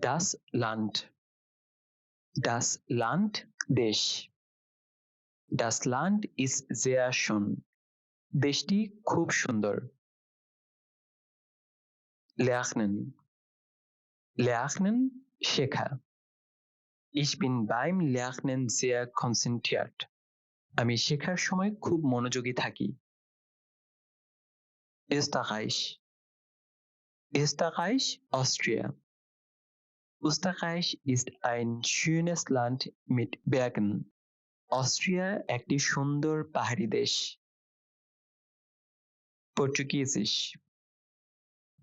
Das Land. Das Land দেশ। Das Land ist sehr schön. দেশটি খুব সুন্দর। Lernen. Lernen শেখা। Ich bin beim Lernen sehr konzentriert. আমি শেখার সময় খুব মনোযোগী থাকি। Österreich. Österreich, Austria. Österreich ist ein schönes Land mit Bergen. Austria একটি সুন্দর পাহাড়ি দেশ। Portugiesisch.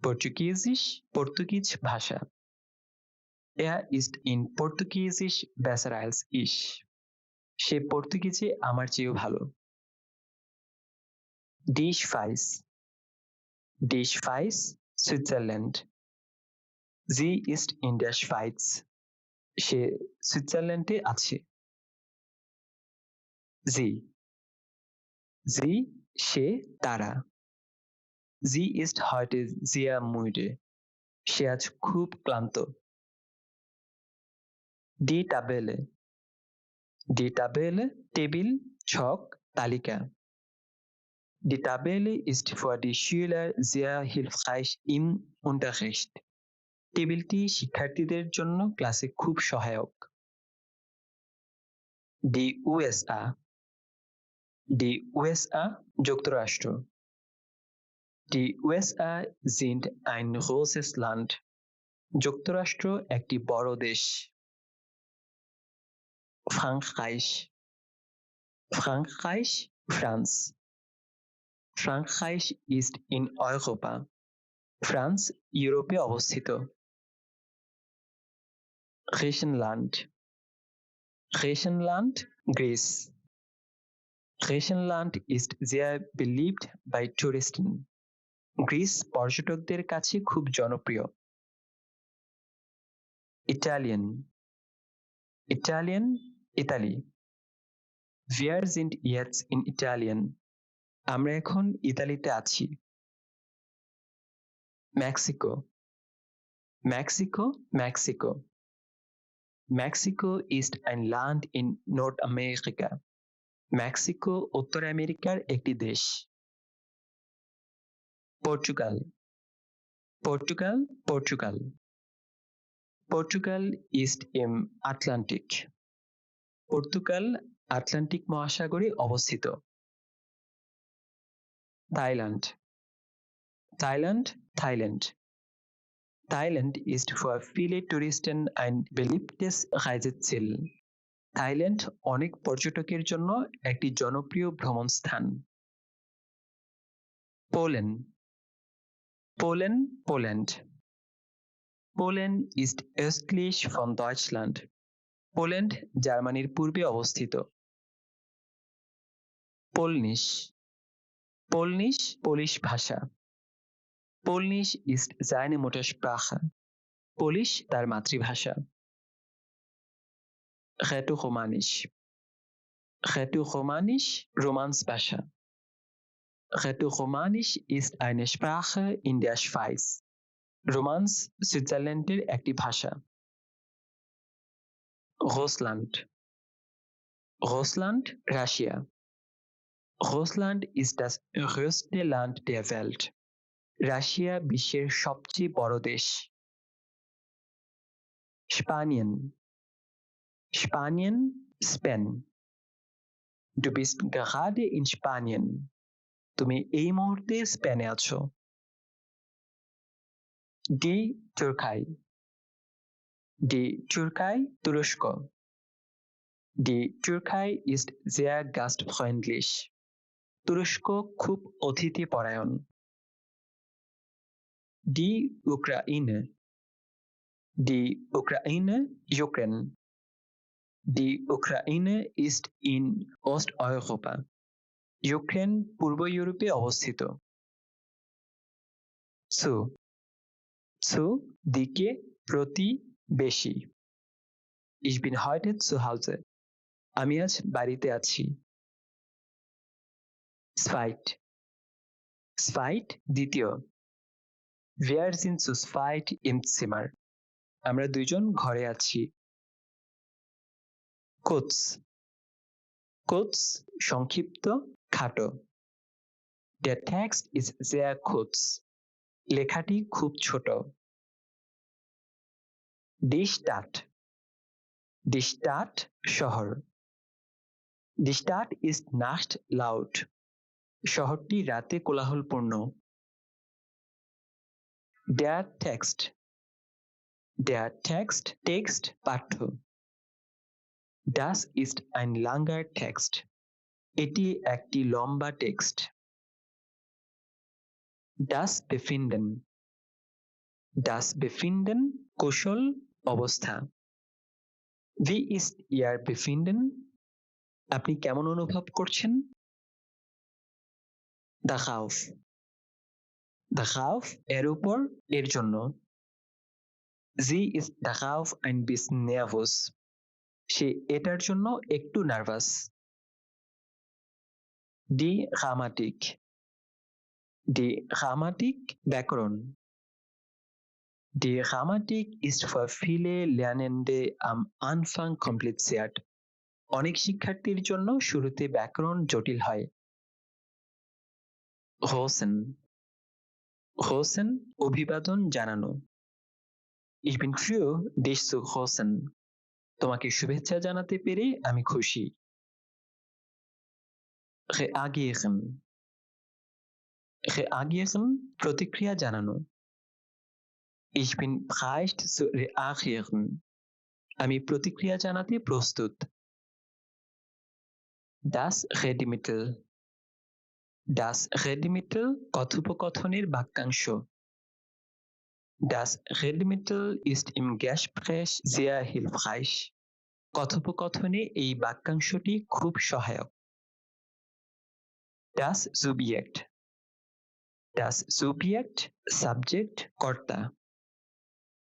Portugiesisch, পর্তুগিজ ভাষা। Er ist in Portugiesisch besser als ich. সে পর্তুগিজে আমার চেয়েও ভালো। Die Schweiz. Die Schweiz, Switzerland. Sie ist in der Schweiz. সে সুইজারল্যান্ডে আছে। Sie. Sie, সে তারা। Sie ist heute sehr müde. সে আজ খুব ক্লান্ত। Die Tabelle. Die Tabelle, table, ছক, তালিকা। Die Tabelle ist für die Schüler sehr hilfreich im Unterricht. টেবিলটি শিক্ষার্থীদের জন্য ক্লাসে খুব সহায়ক। Die USA. Die USA, যুক্তরাষ্ট্র। Die USA sind ein großes Land. যুক্তরাষ্ট্র একটি বড় দেশ। Frankreich. Frankreich, France. Frankreich ist in Europa. France ইউরোপে অবস্থিত। Griechenland. Griechenland, Greece. Griechenland ist sehr beliebt bei Touristen. Greece পর্যটকদের কাছে খুব জনপ্রিয়। Italien. Italien, Italy. Wir sind jetzt in Italien. আমরা এখন ইতালিতে আছি। Mexico. Mexico, Mexiko. Mexico ist ein Land in Nordamerika. Mexico উত্তর আমেরিকার একটি দেশ। Portugal. Portugal, Portugal. Portugal ist im Atlantik. Portugal Atlantic মহাসাগরে অবস্থিত। Thailand. Thailand, Thailand. Thailand ist für viele Touristen ein beliebtes Reiseziel. Thailand অনেক পর্যটকের জন্য একটি জনপ্রিয় ভ্রমণ স্থান। Polen. Polen, Poland. Polen ist östlich von Deutschland. Poland জার্মানির পূর্বে অবস্থিত। Polnisch. Polnisch, পোলিশ ভাষা। Polnisch ist seine Muttersprache. Polish তার মাতৃভাষা। Rätoromanisch. Rätoromanisch, রোমান্স ভাষা। Rätoromanisch ist eine Sprache in der Schweiz. Romance সুইজারল্যান্ডের একটি ভাষা। Russland. Russland, Russia. Russland ist das größte Land der Welt. Russia বিশ্বের সবচেয়ে বড় দেশ। Spanien. Spanien, Spain. Du bist gerade in Spanien. তুমি এই মুহূর্তে স্পেনে আছো। Die Türkei. Die Türkei, তুরস্ক। Die Türkei ist sehr gastfreundlich. তুরস্ক খুব অতিথিপরায়ণ। Die Ukraine. Die Ukraine, Ukraine. Die Ukraine ist in Osteuropa. Ukraine পূর্ব ইউরোপে অবস্থিত। Zu. Zu, দিকে, প্রতি, বেশি। Ich bin heute zu Hause. আমি আজ বাড়িতে আছি। Zweit. Zweit, দ্বিতীয়। Wir sind zu zweit im Zimmer. আমরা দুইজন ঘরে আছি। kurz kurz সংক্ষিপ্ত, খাটো। Der Text ist sehr kurz. লেখাটি খুব ছোট। Die Stadt Die Stadt শহর। Die Stadt ist nachts laut. শহরটি রাতে কোলাহলপূর্ণ। Der Text Text পাঠ্য। Das ist ein langer Text. এটি একটি লম্বা টেক্সট। Das Befinden কুশল অবস্থা। Wie ist Ihr Befinden? আপনি কেমন অনুভব করছেন? Darauf এর উপর, এর জন্য। Sie ist darauf ein bisschen nervös. সে এটার জন্য একটু নার্ভাস। Die Grammatik ব্যাকরণ। Die Grammatik ist für viele Lernende am Anfang kompliziert. অনেক শিক্ষার্থীর জন্য শুরুতে ব্যাকরণ জটিল হয়। Grüßen অভিবাদন জানানো। Ich bin froh, dich zu grüßen. তোমাকে শুভেচ্ছা জানাতে পেরে আমি খুশি। Reagieren প্রতিক্রিয়া জানানো। Ich bin bereit zu reagieren. আমি প্রতিক্রিয়া জানাতে প্রস্তুত। Das Redemittel কথোপকথনের বাক্যাংশ। Das Redemittel ist im Gespräch sehr hilfreich. কথোপকথনে এই বাক্যাংশটি খুব সহায়ক। Das Subjekt Subject কর্তা।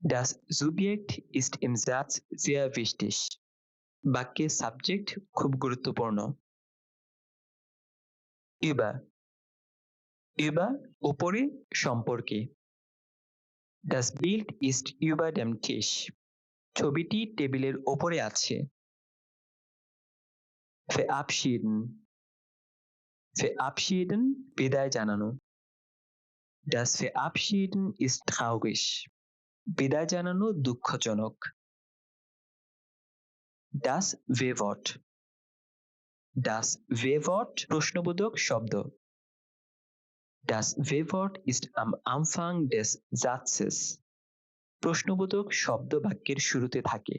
Das Subjekt ist im Satz sehr wichtig. বাক্যে সাবজেক্ট খুব গুরুত্বপূর্ণ। Über উপরে, সম্পর্কে। Das Bild ist über dem Tisch. ছবিটি টেবিলের উপরে আছে। Verabschieden বিদায় জানানো। Das Verabschieden ist traurig. বিদায় জানানো দুঃখজনক। Das W-Wort প্রশ্নবোধক শব্দ। Das W-Wort ist am Anfang des Satzes. প্রশ্নবোধক শব্দ বাক্যের শুরুতে থাকে।